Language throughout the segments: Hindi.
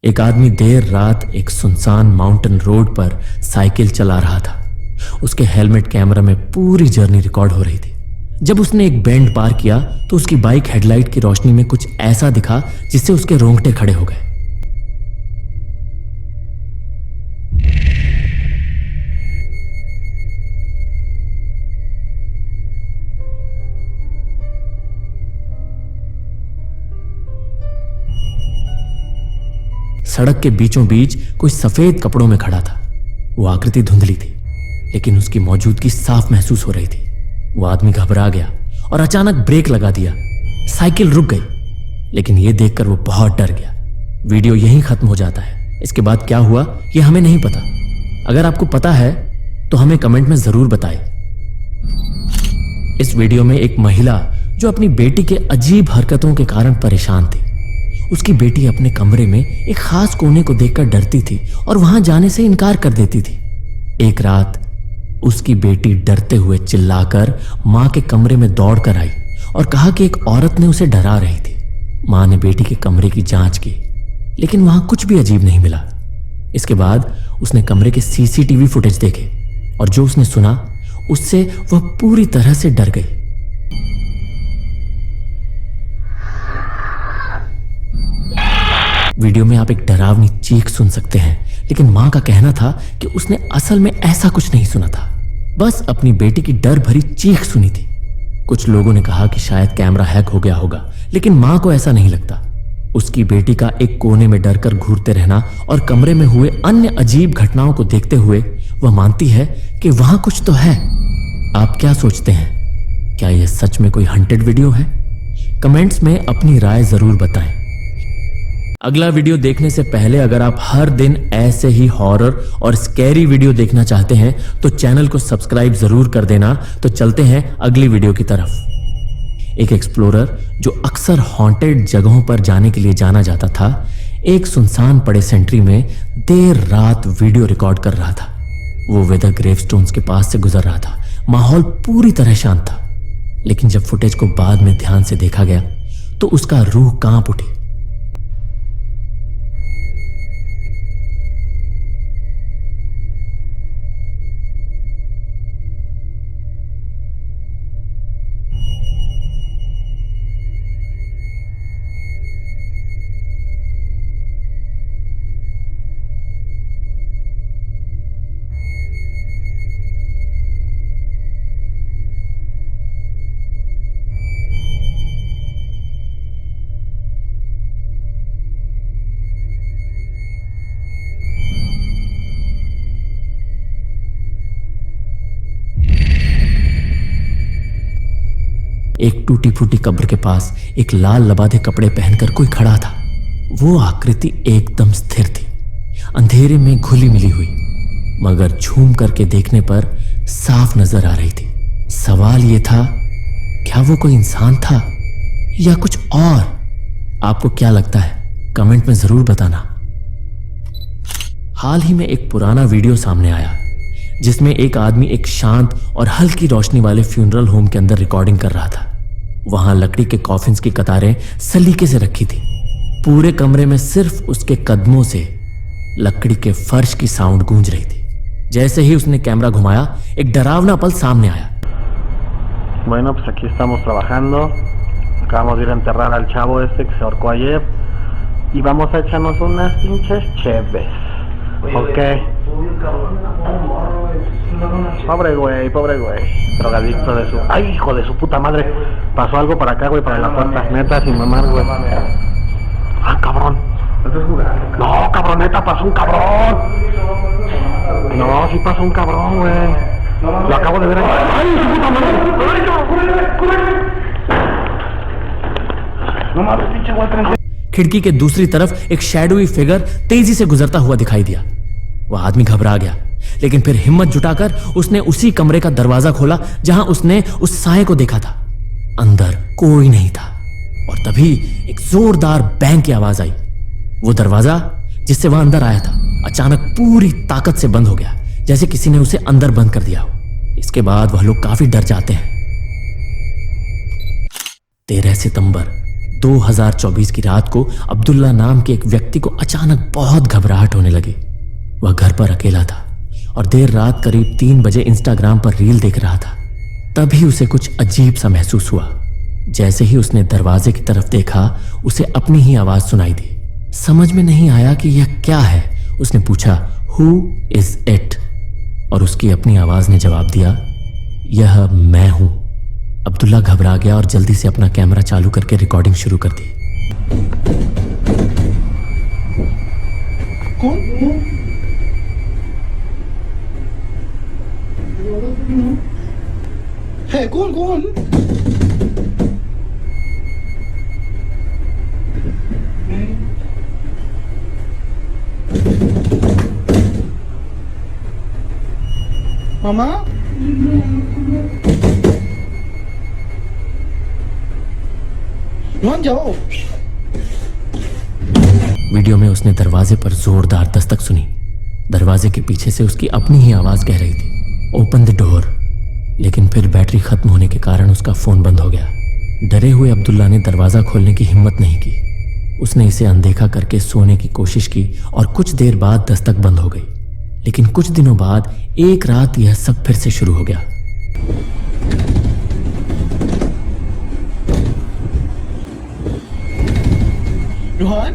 एक आदमी देर रात एक सुनसान माउंटेन रोड पर साइकिल चला रहा था। उसके हेलमेट कैमरा में पूरी जर्नी रिकॉर्ड हो रही थी। जब उसने एक बेंड पार किया तो उसकी बाइक हेडलाइट की रोशनी में कुछ ऐसा दिखा जिससे उसके रोंगटे खड़े हो गए। सड़क के बीचों बीच कोई सफेद कपड़ों में खड़ा था। वो आकृति धुंधली थी, लेकिन उसकी मौजूदगी साफ महसूस हो रही थी। वो आदमी घबरा गया और अचानक ब्रेक लगा दिया। साइकिल रुक गई, लेकिन यह देखकर वो बहुत डर गया। वीडियो यहीं खत्म हो जाता है। इसके बाद क्या हुआ यह हमें नहीं पता। अगर आपको पता है तो हमें कमेंट में जरूर बताएं। इस वीडियो में एक महिला जो अपनी बेटी के अजीब हरकतों के कारण परेशान थी। उसकी बेटी अपने कमरे में एक खास कोने को देखकर डरती थी और वहां जाने से इनकार कर देती थी। एक रात उसकी बेटी डरते हुए चिल्लाकर मां के कमरे में दौड़कर आई और कहा कि एक औरत ने उसे डरा रही थी। मां ने बेटी के कमरे की जांच की, लेकिन वहां कुछ भी अजीब नहीं मिला। इसके बाद उसने कमरे के सीसीटीवी फुटेज देखे और जो उसने सुना उससे वह पूरी तरह से डर गई। वीडियो में आप एक डरावनी चीख सुन सकते हैं, लेकिन मां का कहना था कि उसने असल में ऐसा कुछ नहीं सुना था, बस अपनी बेटी की डर भरी चीख सुनी थी। कुछ लोगों ने कहा कि शायद कैमरा हैक हो गया होगा, लेकिन मां को ऐसा नहीं लगता। उसकी बेटी का एक कोने में डरकर घूरते रहना और कमरे में हुए अन्य अजीब घटनाओं को देखते हुए वह मानती है कि वहां कुछ तो है। आप क्या सोचते हैं? क्या यह सच में कोई हंटेड वीडियो है? कमेंट्स में अपनी राय जरूर बताएं। अगला वीडियो देखने से पहले अगर आप हर दिन ऐसे ही हॉरर और स्कैरी वीडियो देखना चाहते हैं तो चैनल को सब्सक्राइब जरूर कर देना। तो चलते हैं अगली वीडियो की तरफ। एक एक्सप्लोरर जो अक्सर हॉन्टेड जगहों पर जाने के लिए जाना जाता था, एक सुनसान पड़े सेंट्री में देर रात वीडियो रिकॉर्ड कर रहा था। वो वेदर ग्रेवस्टोन्स के पास से गुजर रहा था। माहौल पूरी तरह शांत था, लेकिन जब फुटेज को बाद में ध्यान से देखा गया तो उसका रूह कांप उठी। एक टूटी फूटी कब्र के पास एक लाल लबादे कपड़े पहनकर कोई खड़ा था। वो आकृति एकदम स्थिर थी, अंधेरे में घुली मिली हुई, मगर झूम करके देखने पर साफ नजर आ रही थी। सवाल यह था, क्या वो कोई इंसान था या कुछ और? आपको क्या लगता है? कमेंट में जरूर बताना। हाल ही में एक पुराना वीडियो सामने आया जिसमें एक आदमी एक शांत और हल्की रोशनी वाले फ्यूनरल होम के अंदर रिकॉर्डिंग कर रहा था। वहां लकड़ी के कॉफिन्स की कतारें सलीके से रखी थी। पूरे कमरे में सिर्फ उसके कदमों से लकड़ी के फर्श की साउंड गूंज रही थी। जैसे ही उसने कैमरा घुमाया, एक डरावना पल सामने आया। Bueno, pues aquí estamos trabajando. Acabamos de ir a enterrar al chavo este que se ahorcó ayer y vamos a echarnos unas pinches cheves. Ok. Pobre güey. Drogadicto de su... ¡Ay, hijo de su puta madre! Pasó algo para acá, güey, para la puerta. Neta, sin mamar, güey. ¡Ah, cabrón! No, cabroneta, pasó un cabrón. No, sí pasó un cabrón, güey. Lo acabo de ver ahí. ¡Ay, su puta madre! ¡Corre! No mames, pinche güey. खिड़की के दूसरी तरफ एक शैडोई फिगर तेजी से गुजरता हुआ दिखाई दिया। वह आदमी घबरा गया, लेकिन फिर हिम्मत जुटाकर उसने उसी कमरे का दरवाजा खोला जहां उसने उस साए को देखा था। अंदर कोई नहीं था और तभी एक जोरदार बैंग की आवाज आई। वो दरवाजा जिससे वह अंदर आया था अचानक पूरी ताकत से बंद हो गया, जैसे किसी ने उसे अंदर बंद कर दिया हो। इसके बाद वह लोग काफी डर जाते हैं। 13 सितंबर 2024 की रात को अब्दुल्ला नाम के एक व्यक्ति को अचानक बहुत घबराहट होने लगी। वह घर पर अकेला था और देर रात करीब 3 बजे इंस्टाग्राम पर रील देख रहा था। तभी उसे कुछ अजीब सा महसूस हुआ। जैसे ही उसने दरवाजे की तरफ देखा, उसे अपनी ही आवाज सुनाई दी। समझ में नहीं आया कि यह क्या है। उसने पूछा, हु इज इट? और उसकी अपनी आवाज ने जवाब दिया, यह मैं हूं। अब्दुल्ला घबरा गया और जल्दी से अपना कैमरा चालू करके रिकॉर्डिंग शुरू कर दी। कौन है? कौन? मामा? जाओ। वीडियो में उसने दरवाजे पर जोरदार दस्तक सुनी। दरवाजे के पीछे से उसकी अपनी ही आवाज कह रही थी, ओपन द डोर। लेकिन फिर बैटरी खत्म होने के कारण उसका फोन बंद हो गया। डरे हुए अब्दुल्ला ने दरवाजा खोलने की हिम्मत नहीं की। उसने इसे अनदेखा करके सोने की कोशिश की और कुछ देर बाद दस्तक बंद हो गई। लेकिन कुछ दिनों बाद एक रात यह सब फिर से शुरू हो गया। रोहन?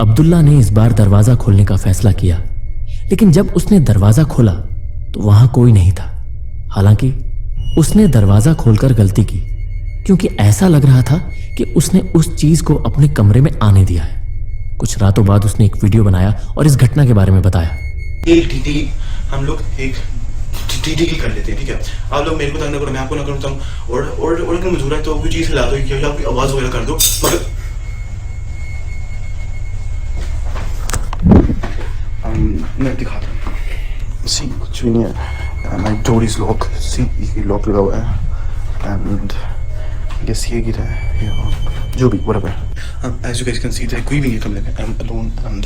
अब्दुल्ला ने इस बार दरवाजा खोलने का फैसला किया। लेकिन जब उसने दरवाजा खोला तो वहां कोई नहीं था। हालांकि उसने दरवाजा खोलकर गलती की, क्योंकि ऐसा लग रहा था कि उसने उस चीज को अपने कमरे में आने दिया है। कुछ रातों बाद उसने एक वीडियो बनाया और इस घटना के बारे में बताया। एक डीडी हम लोग एक डीडी कर लेते हैं, ठीक है? आप लोग मेरे को तंग ना करो, मैं आपको ना करूँ तंग। और अगर मुझे है तो कोई चीज़ हिला दो या कोई आवाज़ वगैरह कर दो। मगर मैं दिखाता हूँ। सी कुछ भी नहीं है। My door is lock. See ये लॉक लगा हुआ है एंड गेस ये गिरा है, जो भी whatever. As you guys can see, कोई भी नहीं कमरे में। I'm alone and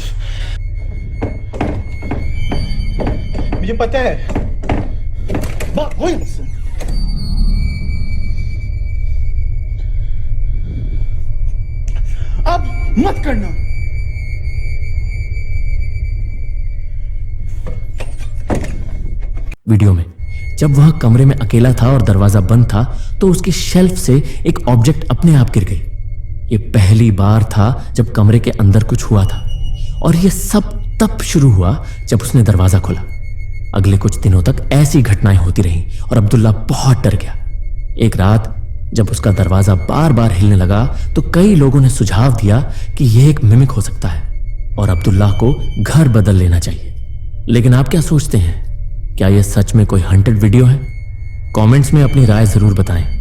मुझे पता है। अब मत करना। वीडियो में जब वह कमरे में अकेला था और दरवाजा बंद था तो उसकी शेल्फ से एक ऑब्जेक्ट अपने आप गिर गई। ये पहली बार था जब कमरे के अंदर कुछ हुआ था और यह सब तब शुरू हुआ जब उसने दरवाजा खोला। अगले कुछ दिनों तक ऐसी घटनाएं होती रहीं और अब्दुल्ला बहुत डर गया। एक रात जब उसका दरवाजा बार बार हिलने लगा तो कई लोगों ने सुझाव दिया कि यह एक मिमिक हो सकता है और अब्दुल्ला को घर बदल लेना चाहिए। लेकिन आप क्या सोचते हैं? क्या यह सच में कोई हंटेड वीडियो है? कमेंट्स में अपनी राय जरूर बताएं।